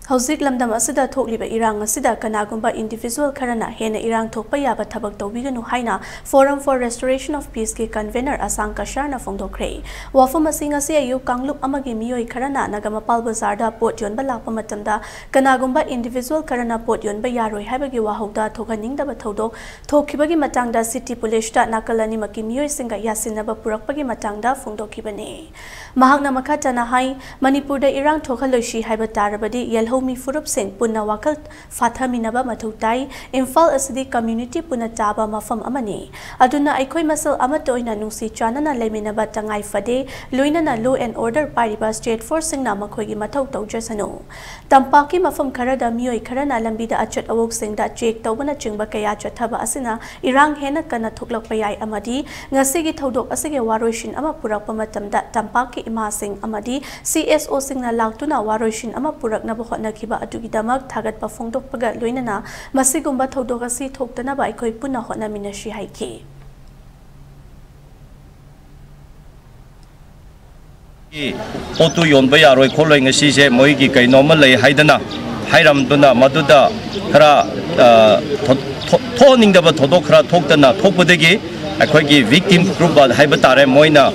Hauzik lamdam asida thokliba erang asida kanagumba individual kharana hena erangthokpa yaba thabak toubiganu haina Forum for Restoration of Peace ke convener Ashang Kashar na phongdokre wafam asing ase ayu kanglup amagi miyoi kharana nagamapal bazar da pot yonba lakpa matamda kanagumba individual kharana pot yonba yaroi haibagi wahauda thokaningdaba thodok thokhibagi matangda city police ta nakalani maki miyoi singa yasinaba purakpagi matangda phongdokhibane mahakna makhatana hai Manipur da erang thokhaloi haiba tarabadi yelho mi furup sing punna wakal fathaminaba mathutai Imphal asidi community punna taba mafam amani aduna aikoi masal amatoina nungsi chanana leminaba tangai fade loinana law and order pariba state force singna makhoigi mathau tawjasanu tampaki mafam kharada miyoi kharana lambida achat awok singda check tawbana chingba kaya chathaba asina erang hena kana thoklakpa yai amadi ngasigi thodok asige waroishin ama purakpa matamda tampaki ima sing amadi CSO singna laktuna waroishin ama puraknaba hotnakiba adugidamak thagat pa phongdokpaga loinana masigumba thodok asi thoktanaba aikoi punna hotnaminashi haiki Otu yon bay aroi kholoi ngasi se moi gi kai normal lei haidana hairam duna maduda khara thoning da ba thodok khara thoktana thokbadegi akhoi gi victim group ba haiba tare moina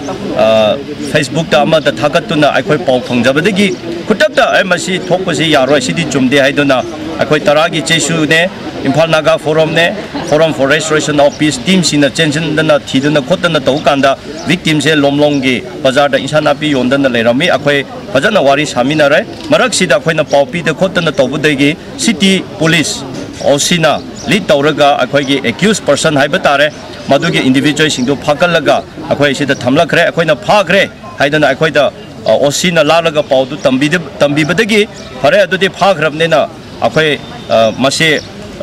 Facebook da ama da thagatuna akhoi pau phongjabadegi kutak da ai masi thokpasi yaroi sidi chumde haiduna akhoi taragi chesu ne Imphal Naga Forum ne Forum for Restoration of Peace team sina chenchen dana thiduna khotana tawkanda victim se lomlonggi bazar da insanapi yondana lerami akhoi fajana wari samina rai marak sida khoina paupi de khotana tawbudegi city police osina lead tawraga akhoi gi accused person haiba tare madugi individual singdu phakalaga akhoi sida thamlakhre akhoina phakre haidana akhoi da osina lalaga paudu tambibadegi hare adudi phakrabnena akhoi mase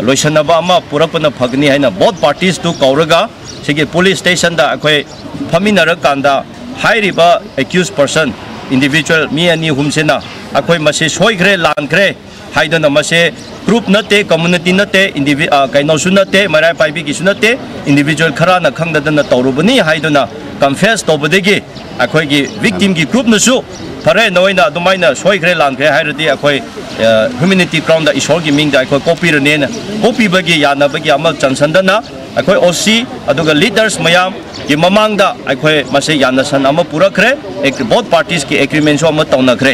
loisanaba ama purakpana phagni haina both parties to kauraga sigi police station da akhoi phaminara kanda hairiba accused person individual mi ani humsena akhoi mase soigre langre haidana mase group nate community nate kaino sunate marai paibi gi sunate individual kharana khangdadana tawrubani haidana confess tobadegi akhoi gi victim gi group nasu thare noina dumaina soigre langre hairadi akhoi humanity ground da isol gi ming da akhoi copy rene copy bagi yana bagi amal chansandana akhoi OC aduga leaders mayam gi mamang da akhoi mase yana san ama purakre both parties ki agreement so ama tawnakre